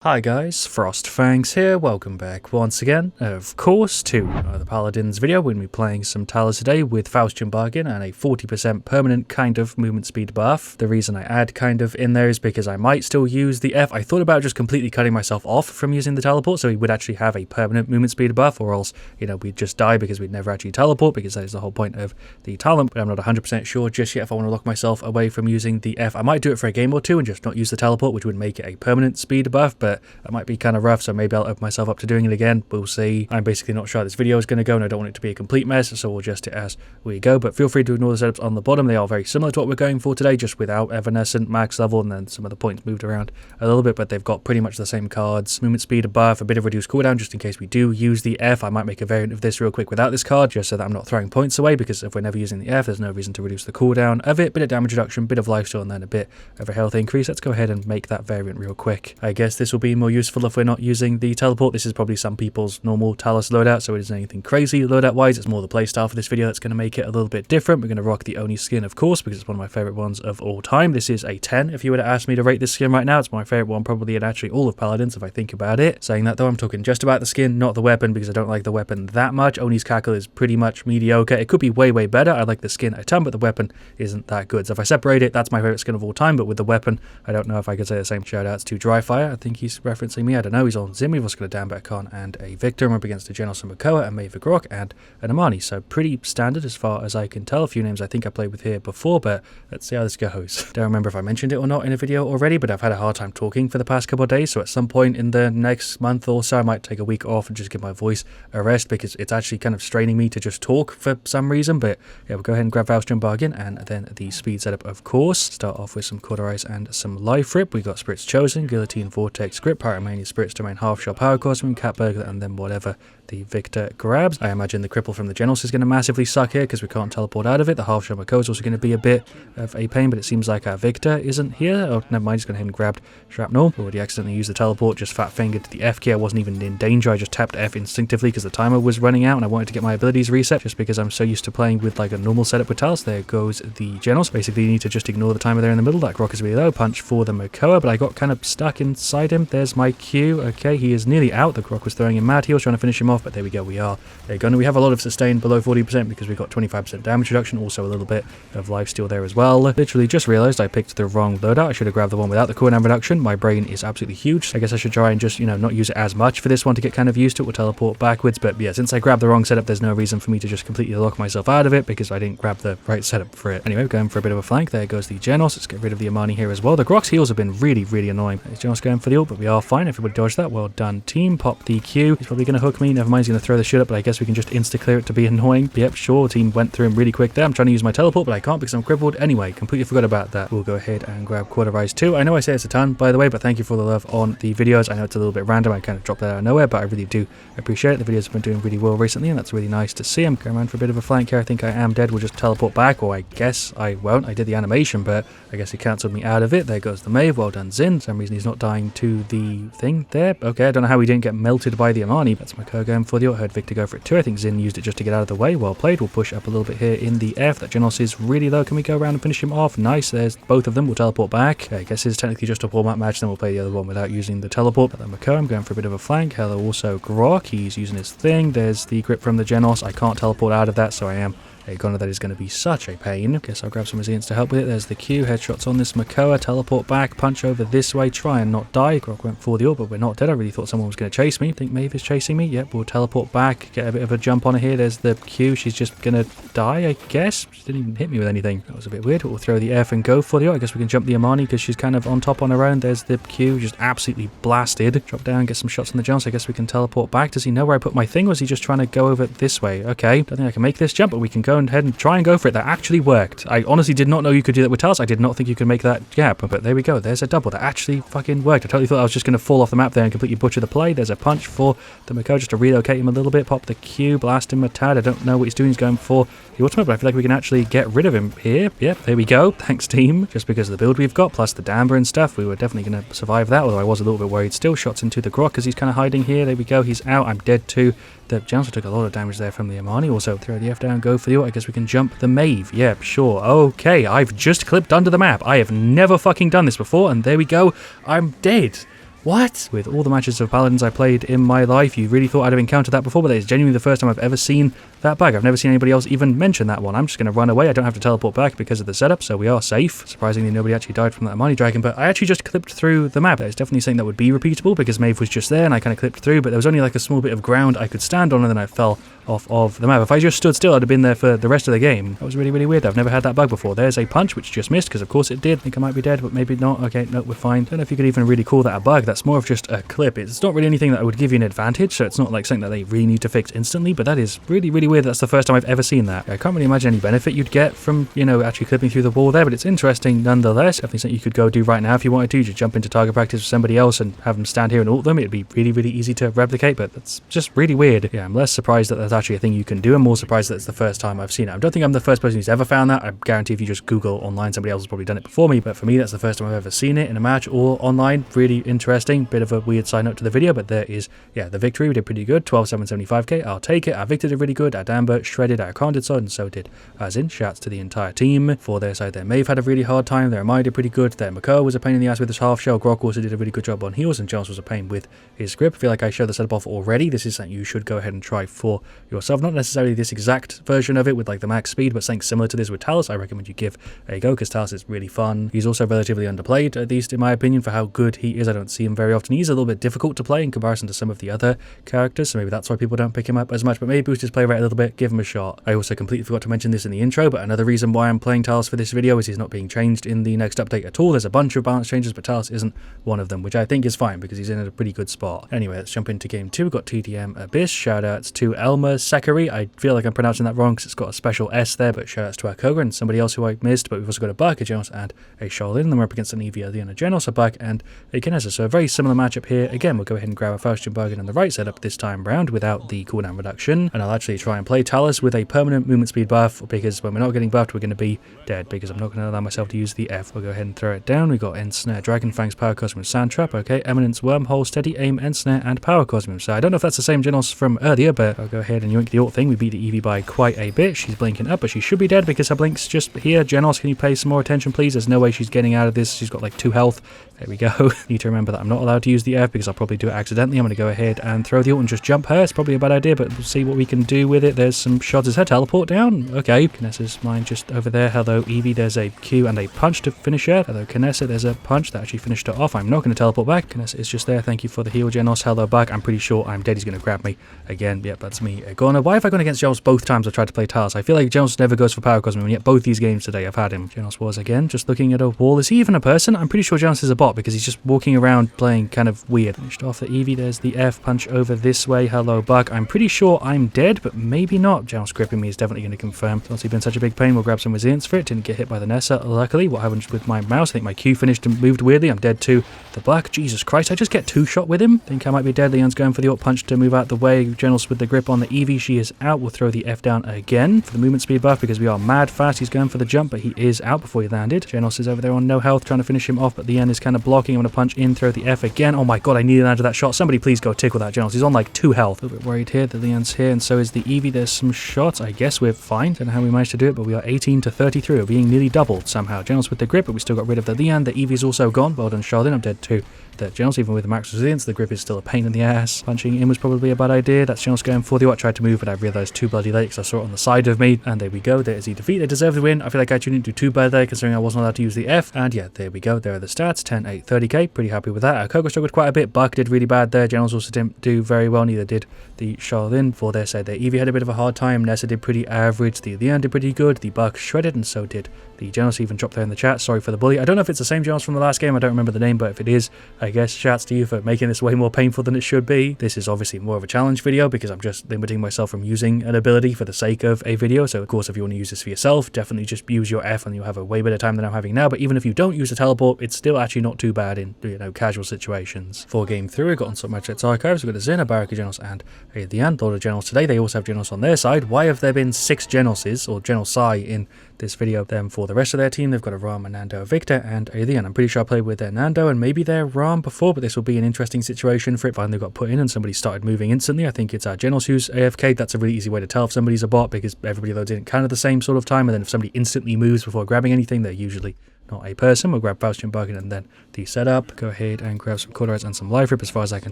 Hi guys, FrostFangs here, welcome back once again, of course, to the Paladins video. We're going to be playing some Talus today with Faustian bargain and a 40% permanent kind of movement speed buff. The reason I add kind of in there is because I might still use the F. I thought about just completely cutting myself off from using the teleport so he would actually have a permanent movement speed buff, or else, you know, we'd just die because we'd never actually teleport, because that is the whole point of the talent. But I'm not 100% sure just yet if I want to lock myself away from using the F. I might do it for a game or two and just not use the teleport, which would make it a permanent speed buff, but that might be kind of rough, so maybe I'll open myself up to doing it again. We'll see. I'm basically not sure how this video is going to go, and I don't want it to be a complete mess, so we'll adjust it as we go. But feel free to ignore the setups on the bottom. They are very similar to what we're going for today, just without Evanescent max level, and then some of the points moved around a little bit, but they've got pretty much the same cards. Movement speed buff, a bit of reduced cooldown, just in case we do use the F. I might make a variant of this real quick without this card, just so that I'm not throwing points away, because if we're never using the F, there's no reason to reduce the cooldown of it. Bit of damage reduction, bit of lifesteal, and then a bit of a health increase. Let's go ahead and make that variant real quick. I guess this will be more useful if we're not using the teleport. This is probably some people's normal Talus loadout, so it isn't anything crazy loadout wise. It's more the playstyle for this video that's going to make it a little bit different. We're going to rock the Oni skin, of course, because it's one of my favorite ones of all time. This is a 10 if you were to ask me to rate this skin right now. It's my favorite one probably in actually all of Paladins if I think about it. Saying that though, I'm talking just about the skin, not the weapon, because I don't like the weapon that much. Oni's cackle is pretty much mediocre. It could be way better. I like the skin a ton, but the weapon isn't that good. So if I separate it, that's my favorite skin of all time, but with the weapon, I don't know if I could say the same. Shoutouts to Dryfire. I think he's referencing me. I don't know. He's on Zim. We've also got a Dan Khan and a Victor. I'm up against a Genos and Makoa, a Maeve Grok, and an Amani. So pretty standard as far as I can tell. A few names I think I played with here before, but let's see how this goes. Don't remember if I mentioned it or not in a video already, but I've had a hard time talking for the past couple of days, so at some point in the next month or so I might take a week off and just give my voice a rest, because it's actually kind of straining me to just talk for some reason. But yeah, we'll go ahead and grab Faustian bargain, and then the speed setup, of course. Start off with some Cauterize and some Life Rip. We got Spirits Chosen, Guillotine, Vortex, Grip, Pyromania, Spirits Domain, Half Shot, Power Cosmic, Cat Burglar, and then whatever the Victor grabs. I imagine the cripple from the Genos is going to massively suck here because we can't teleport out of it. The half shot Mako is also going to be a bit of a pain, but it seems like our Victor isn't here. Oh, never mind, he's gone ahead and grabbed Shrapnel. Already accidentally used the teleport, just fat fingered to the F key. I wasn't even in danger. I just tapped F instinctively because the timer was running out and I wanted to get my abilities reset, just because I'm so used to playing with like a normal setup with Talus. There goes the Genos. Basically, you need to just ignore the timer there in the middle. That Grok is really low. Punch for the Makoa, but I got kind of stuck inside him. There's my Q. Okay, he is nearly out. The Grok was throwing him mad. He was trying to finish him off, but there we go. We are. There you go. And we have a lot of sustain below 40% because we got 25% damage reduction, also a little bit of lifesteal there as well. Literally just realized I picked the wrong loadout. I should have grabbed the one without the cooldown reduction. My brain is absolutely huge. I guess I should try and just, you know, not use it as much for this one to get kind of used to it. We'll teleport backwards, but yeah, since I grabbed the wrong setup, there's no reason for me to just completely lock myself out of it because I didn't grab the right setup for it. Anyway, we're going for a bit of a flank. There goes the Genos. Let's get rid of the Amani here as well. The Grok's heals have been really annoying. Is Genos going for the ult, but we are fine. Everybody dodged that. Well done, team. Pop the Q. He's probably going to hook me. Never mind, he's going to throw the shit up, but I guess we can just insta-clear it to be annoying. Yep, sure, team went through him really quick there. I'm trying to use my teleport, but I can't because I'm crippled. Anyway, completely forgot about that. We'll go ahead and grab Cauterize 2. I know I say it's a ton, by the way, but thank you for the love on the videos. I know it's a little bit random. I kind of dropped that out of nowhere, but I really do appreciate it. The videos have been doing really well recently, and that's really nice to see. I'm going around for a bit of a flank here. I think I am dead. We'll just teleport back, or I guess I won't. I did the animation, but I guess he cancelled me out of it. There goes the Maeve. Well done, Zin. For some reason, he's not dying to the thing there. Okay, I don't know how he didn't get melted by the Amani. That's my Makoa going for the ult. I heard Victor go for it too. I think Zin used it just to get out of the way. Well played. We'll push up a little bit here in the F. That Genos is really low. Can we go around and finish him off? Nice. There's both of them. We'll teleport back. Okay, I guess it's technically just a warm-up match. Then we'll play the other one without using the teleport. But then Makoa, I'm going for a bit of a flank. Hello, also Grok. He's using his thing. There's the grip from the Genos. I can't teleport out of that, so I am. That is going to be such a pain. Guess I'll grab some resilience to help with it. There's the Q. Headshots on this Makoa. Teleport back. Punch over this way. Try and not die. Grok went for the ult, but we're not dead. I really thought someone was going to chase me. I think Maeve is chasing me. Yep, we'll teleport back. Get a bit of a jump on her here. There's the Q. She's just going to die, I guess. She didn't even hit me with anything. That was a bit weird. We'll throw the F and go for the ult. I guess we can jump the Amani because she's kind of on top on her own. There's the Q. Just absolutely blasted. Drop down, get some shots on the Jones. I guess we can teleport back. Does he know where I put my thing, or is he just trying to go over this way? Okay. Don't think I can make this jump, but we can go ahead and try and go for it. That actually worked. I honestly did not know you could do that with Talus. I did not think you could make that gap, but there we go. There's a double. That actually fucking worked. I totally thought I was just going to fall off the map there and completely butcher the play. There's a punch for the Makoa just to relocate him a little bit. Pop the Q, blast him a tad. I don't know what he's doing. He's going for the ultimate, but I feel like we can actually get rid of him here. Yep, there we go. Thanks, team. Just because of the build we've got, plus the Damber and stuff, we were definitely going to survive that, although I was a little bit worried. Still shots into the Grok because he's kind of hiding here. There we go. He's out. I'm dead too. The Johnson took a lot of damage there from the Amani. Also, throw the F down, go for the ult. I guess we can jump the Maeve. Yep, sure. Okay, I've just clipped under the map. I have never fucking done this before, and there we go. I'm dead. What? With all the matches of Paladins I played in my life, you really thought I'd have encountered that before, but that is genuinely the first time I've ever seen that bug. I've never seen anybody else even mention that one. I'm just going to run away. I don't have to teleport back because of the setup, so we are safe. Surprisingly, nobody actually died from that Amani Dragon, but I actually just clipped through the map. It's definitely something that would be repeatable because Maeve was just there and I kind of clipped through, but there was only like a small bit of ground I could stand on and then I fell off of the map. If I just stood still, I'd have been there for the rest of the game. That was really, really weird. I've never had that bug before. There's a punch, which just missed, because of course it did. I think I might be dead, but maybe not. Okay, no, we're fine. Don't know if you could even really call that a bug. That's more of just a clip. It's not really anything that would give you an advantage, so it's not like something that they really need to fix instantly, but that is really, really weird. That's the first time I've ever seen that. I can't really imagine any benefit you'd get from, you know, actually clipping through the wall there, but it's interesting nonetheless. Definitely something you could go do right now if you wanted to. Just jump into target practice with somebody else and have them stand here and ult them. It'd be really, really easy to replicate, but that's just really weird. Yeah, I'm less surprised that that's actually a thing you can do. I'm more surprised that it's the first time I've seen it. I don't think I'm the first person who's ever found that. I guarantee if you just Google online, somebody else has probably done it before me, but for me, that's the first time I've ever seen it in a match or online. Really interesting. Bit of a weird side note to the video, but there is, yeah, the victory. We did pretty good. 12,775k. I'll take it. Our Victor did really good. Our Damber shredded. Our Khan did so, and so did Azin. Shouts to the entire team. For their side, their Maeve had a really hard time. Their Amai did pretty good. Their Makar was a pain in the ass with his half shell. Grok also did a really good job on heals, and Jones was a pain with his grip. I feel like I showed the setup off already. This is something you should go ahead and try for yourself. Not necessarily this exact version of it with like the max speed, but something similar to this with Talus. I recommend you give a go because Talus is really fun. He's also relatively underplayed, at least in my opinion, for how good he is. I don't see him very often. He's a little bit difficult to play in comparison to some of the other characters, so maybe that's why people don't pick him up as much, but maybe boost his play rate a little bit, give him a shot. I also completely forgot to mention this in the intro, but another reason why I'm playing Talus for this video is he's not being changed in the next update at all. There's a bunch of balance changes, but Talus isn't one of them, which I think is fine because he's in a pretty good spot. Anyway, let's jump into game 2. We've got TDM Abyss. Shoutouts to Elmer Sekari. I feel like I'm pronouncing that wrong because it's got a special S there, but shoutouts to our Koga and somebody else who I missed, but we've also got a Buck, a Genos, and a Shaolin. Then we're up against an Evia, the Genos, a Buck, and a Kinessa. So a very similar matchup here. Again, we'll go ahead and grab a Faustian bargain on the right setup this time round without the cooldown reduction, and I'll actually try and play Talus with a permanent movement speed buff because when we're not getting buffed, we're going to be dead because I'm not going to allow myself to use the F. We'll go ahead and throw it down. We got End Snare, Dragon Fangs, Power Cosmos, Sand Trap. Okay, Eminence, Wormhole, Steady Aim, End Snare, and Power Cosmos. So I don't know if that's the same Genos from earlier, but I'll go ahead and yoink the ult thing. We beat the Eevee by quite a bit. She's blinking up, but she should be dead because her blink's just here. Genos, can you pay some more attention, please? There's no way she's getting out of this. She's got like 2 health. There we go. Need to remember that I'm not allowed to use the F because I'll probably do it accidentally. I'm going to go ahead and throw the ult and just jump her. It's probably a bad idea, but we'll see what we can do with it. There's some shots. Is her teleport down? Okay. Kinessa's mine just over there. Hello, Eevee. There's a Q and a punch to finish her. Hello, Kinessa. There's a punch that actually finished her off. I'm not going to teleport back. Kinessa is just there. Thank you for the heal, Genos. Hello, Buck. I'm pretty sure I'm dead. He's going to grab me again. Yep, that's me. Gorna. Why have I gone against Genos both times I've tried to play Talus? I feel like Genos never goes for Power Cosmos, and yet both these games today I've had him. Genos was again just looking at a wall. Is he even a person? I'm pretty sure Genos is a bot because he's just walking around playing kind of weird. Finished off the Eevee. There's the F punch over this way. Hello, Buck. I'm pretty sure I'm dead, but maybe not. Genos gripping me is definitely going to confirm. It's been such a big pain. We'll grab some resilience for it. Didn't get hit by the Nessa, luckily. What happened with my mouse? I think my Q finished and moved weirdly. I'm dead too. The Buck. Jesus Christ. I just get 2-shot with him. Think I might be dead. Leon's going for the ult punch to move out the way. Genos with the grip on the Eevee. She is out. We'll throw the F down again for the movement speed buff because we are mad fast. He's going for the jump, but he is out before he landed. Genos is over there on no health trying to finish him off, but the end is kind of blocking. I'm going to punch in, throw the F again. Oh my god, I needed out of that shot. Somebody please go tickle that Genos. He's on like 2 health. A little bit worried here. The Leon's here, and so is the Eevee. There's some shots. I guess we're fine. Don't know how we managed to do it, but we are 18 to 33. We're being nearly doubled somehow. Genos with the grip, but we still got rid of the Leon. The Eevee's also gone. Well done, Shaolin. I'm dead too. The Genos, even with the max resilience, the grip is still a pain in the ass. Punching in was probably a bad idea. That's Genos going for the ult. I tried to move, but I realised too bloody late because I saw it on the side of me. And there we go. There is the defeat. They deserve the win. I feel like I actually didn't do too bad there considering I wasn't allowed to use the F. And yeah, there we go. There are the stats. 10, 8, 30k. Pretty happy with that. Our Koga struggled quite a bit. Buck did really bad there. Genos also didn't do very well. Neither did the Shaolin. For their side, their Eevee had a bit of a hard time. Nessa did pretty average. The Leon did pretty good. The Buck shredded, and so did the Genos. Even dropped there in the chat. Sorry for the bully. I don't know if it's the same Genos from the last game. I don't remember the name, but if it is, I guess shouts to you for making this way more painful than it should be. This is obviously more of a challenge video because I'm just limiting myself from using an ability for the sake of a video. So of course, if you want to use this for yourself, definitely just use your F and you'll have a way better time than I'm having now. But even if you don't use a teleport, it's still actually not too bad in, you know, casual situations. For game 3, we've got on some Magic's Archives. We've got a Zin, a Baraka Genos, and a Leon. Lord of Genos today. They also have Genos on their side. Why have there been 6 Genoses or Genosai in this video? Then for the rest of their team, they've got a Ram, a Nando, a Victor, and a Leon. I'm pretty sure I played with their Nando and maybe their Ram before, but this will be an interesting situation for it. Finally got put in and somebody started moving instantly. I think it's our Genos who's AFK. That's a really easy way to tell if somebody's a bot because everybody loads in kind of the same sort of time, and then if somebody instantly moves before grabbing anything, they're usually not a person. We'll grab Faustian Bargain and then the setup. Go ahead and grab some Cauterize and some Life Rip. As far as I can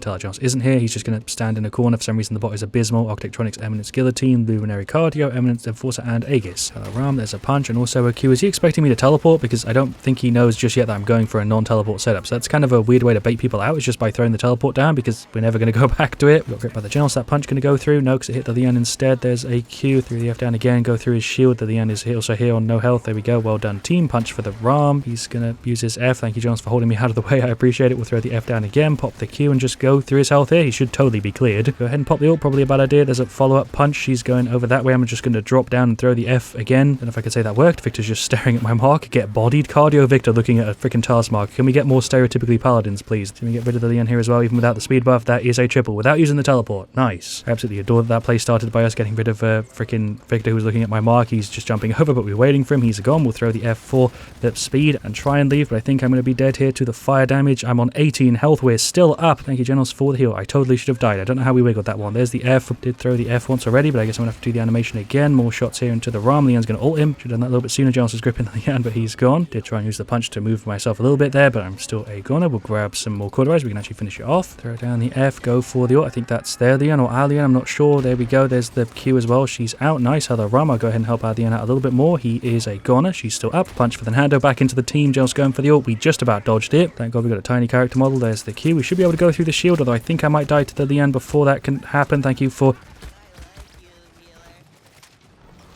tell, Jones isn't here. He's just going to stand in a corner. For some reason, the bot is Abysmal, Architectronics, Eminence, Guillotine, Luminary Cardio, Eminence, Enforcer, and Aegis. Hello, Ram. There's a punch and also a Q. Is he expecting me to teleport? Because I don't think he knows just yet that I'm going for a non-teleport setup. So that's kind of a weird way to bait people out. It's just by throwing the teleport down because we're never going to go back to it. We got gripped by the General. So that punch going to go through. No, because it hit the Lian instead. There's a Q through the F down again. Go through his shield. The Lian is also here on no health. There we go. Well done, team. Punch for the Ram. He's going to use his F. Thank you, Jones, for holding me out of the way. I appreciate it. We'll throw the F down again. Pop the Q and just go through his health here. He should totally be cleared. Go ahead and pop the ult. Probably a bad idea. There's a follow-up punch. She's going over that way. I'm just going to drop down and throw the F again. Don't know if I could say that worked. Victor's just staring at my mark. Get bodied. Cardio Victor looking at a freaking Talus mark. Can we get more stereotypically Paladins, please? Can we get rid of the Lian here as well, even without the speed buff? That is a triple without using the teleport. Nice. I absolutely adore that play started by us getting rid of freaking Victor, who's looking at my mark. He's just jumping over, but we're waiting for him. He's gone. We'll throw the F for the speed and try and leave, but I think I'm going to be dead here to the fire damage. I'm on 18 health. We're still up. Thank you, Generals, for the heal. I totally should have died. I don't know how we wiggled that one. There's the F. Did throw the F once already, but I guess I'm going to have to do the animation again. More shots here into the Ram. Lian's going to ult him. Should have done that a little bit sooner. Generals was gripping the Lian, but he's gone. Did try and use the punch to move myself a little bit there, but I'm still a goner. We'll grab some more Cauterize. We can actually finish it off. Throw down the F. Go for the ult. I think that's their Lian or our Lian. I'm not sure. There we go. There's the Q as well. She's out. Nice. Hello, Ram. I'll go ahead and help our Lian out a little bit more. He is a goner. She's still up. Punch for the Nando. Back into the team. Generals going for the ult. We just about dodged it. Thank God we got a tiny character model. There's the Q. We should be able to go through the shield, although I think I might die to the Lian before that can happen. Thank you for...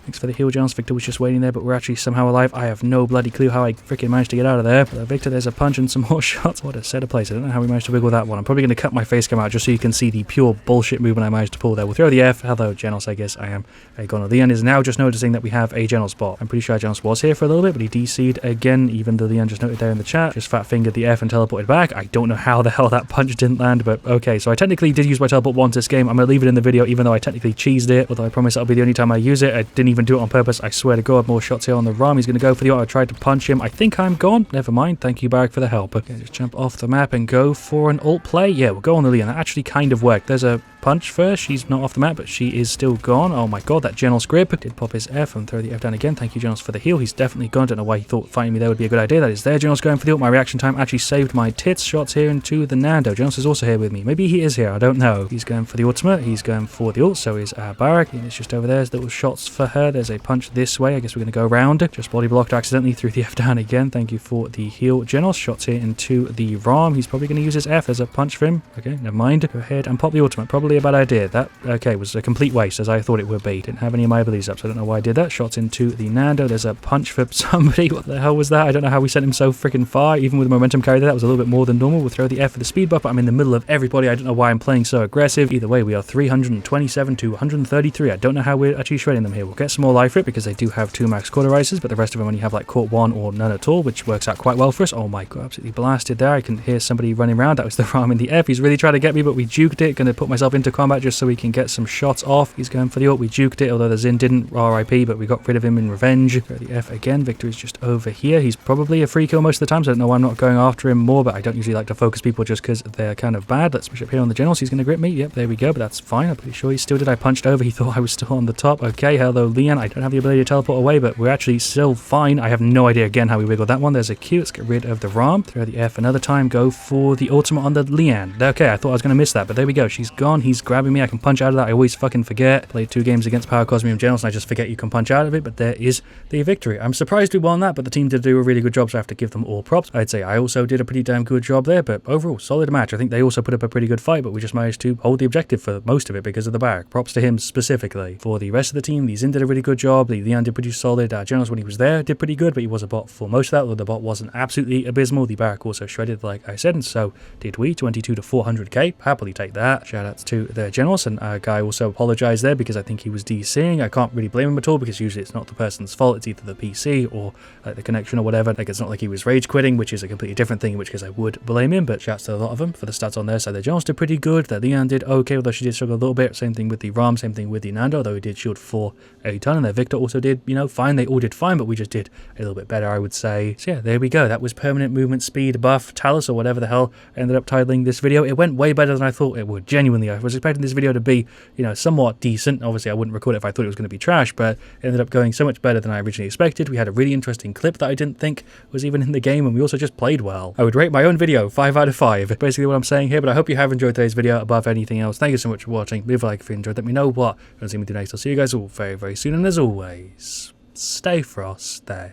Thanks for the heal, Jones. Victor was just waiting there, but we're actually somehow alive. I have no bloody clue how I freaking managed to get out of there. But Victor, there's a punch and some more shots. What a set of plays. I don't know how we managed to wiggle that one. I'm probably going to cut my face cam out just so you can see the pure bullshit movement I managed to pull there. We'll throw the F. Hello, Genos, I guess I am a goner. Lian is now just noticing that we have a Genos bot. I'm pretty sure Genos was here for a little bit, but he DC'd again, even though Lian just noted there in the chat. Just fat fingered the F and teleported back. I don't know how the hell that punch didn't land, but okay. So I technically did use my teleport once this game. I'm going to leave it in the video, even though I technically cheesed it. Although I promise that'll be the only time I use it. I didn't even do it on purpose. I swear to God, more shots here on the Ram. He's going to go for the ult. I tried to punch him. I think I'm gone. Never mind. Thank you, Barrack, for the help. Okay, just jump off the map and go for an ult play. Yeah, we'll go on the Lian. That actually kind of worked. There's a punch first. She's not off the map, but she is still gone. Oh my God, that Genos grip. Did pop his F and throw the F down again. Thank you, Genos, for the heal. He's definitely gone. Don't know why he thought fighting me there would be a good idea. That is there. Genos going for the ult. My reaction time actually saved my tits. Shots here into the Nando. Genos is also here with me. Maybe he is here. I don't know. He's going for the ultimate. He's going for the ult. So is Barrack. And it's just over there. There's little shots for her. There's a punch this way. I guess we're going to go around. Just body blocked accidentally through the F down again. Thank you for the heal, Genos. Shots here into the Ram. He's probably going to use his F. There's a punch for him. Okay, never mind. Go ahead and pop the ultimate. Probably a bad idea. That, okay, was a complete waste as I thought it would be. Didn't have any of my abilities up, so I don't know why I did that. Shots into the Nando. There's a punch for somebody. What the hell was that? I don't know how we sent him so freaking far. Even with the momentum carry there, that was a little bit more than normal. We'll throw the F for the speed buff, but I'm in the middle of everybody. I don't know why I'm playing so aggressive. Either way, we are 327 to 133. I don't know how we're actually shredding them here. We'll get some more life rip because they do have 2 max Cauterizers, but the rest of them only have like caught 1 or none at all, which works out quite well for us. Oh my God, absolutely blasted there. I can hear somebody running around. That was the Ram in the F. He's really trying to get me, but we juked it. Going to put myself into combat just so we can get some shots off. He's going for the ult. We juked it, although the Xin didn't. RIP, but we got rid of him in revenge. Throw the F again. Victor is just over here. He's probably a free kill most of the time, so I don't know why I'm not going after him more, but I don't usually like to focus people just because they're kind of bad. Let's push up here on the Generals. He's going to grip me. Yep, there we go, but that's fine. I'm pretty sure he still did. I punched over. He thought I was still on the top. Okay, hello, Lian. I don't have the ability to teleport away, but we're actually still fine. I have no idea again how we wiggled that one. There's a Q. Let's get rid of the Ram. Throw the F another time. Go for the ultimate on the Lian. Okay, I thought I was going to miss that, but there we go. She's gone. He's grabbing me. I can punch out of that. I always fucking forget. Played 2 games against Power Cosmium Generals and I just forget you can punch out of it, but there is the victory. I'm surprised we won that, but the team did do a really good job, so I have to give them all props. I'd say I also did a pretty damn good job there, but overall, solid match. I think they also put up a pretty good fight, but we just managed to hold the objective for most of it because of the Barrack. Props to him specifically. For the rest of the team, the Xin did a really good job. The Lian did pretty solid. Generals, when he was there, did pretty good, but he was a bot for most of that, although the bot wasn't absolutely abysmal. The Barrack also shredded, like I said, and so did we. 22 to 400k. Happily take that. Shout outs to the Generals, and a guy also apologized there because I think he was DCing. I can't really blame him at all because usually it's not the person's fault. It's either the PC or like the connection or whatever. Like, it's not like he was rage quitting, which is a completely different thing, in which case I would blame him, but shouts to a lot of them for the stats on their side. The Generals did pretty good. The Lian did okay, although she did struggle a little bit. Same thing with the Ram, same thing with the Nando, although he did shield for a ton, and their Victor also did, you know, fine. They all did fine, but we just did a little bit better, I would say. So yeah, there we go. That was permanent movement speed buff Talus, or whatever the hell I ended up titling this video. It went way better than I thought it would. Genuinely, I was expecting this video to be, you know, somewhat decent. Obviously, I wouldn't record it if I thought it was going to be trash, but it ended up going so much better than I originally expected. We had a really interesting clip that I didn't think was even in the game, and we also just played well. I would rate my own video 5 out of 5. Basically what I'm saying here, but I hope you have enjoyed today's video above anything else. Thank you so much for watching. Leave a like if you enjoyed. Let me know what you want to see me do next. I'll see you guys all very, very soon, and as always, stay frosty.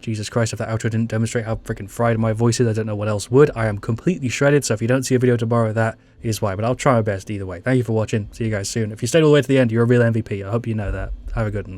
Jesus Christ, if that outro didn't demonstrate how freaking fried my voice is, I don't know what else would. I am completely shredded, so if you don't see a video tomorrow, that is why. But I'll try my best either way. Thank you for watching. See you guys soon. If you stayed all the way to the end, you're a real MVP. I hope you know that. Have a good one.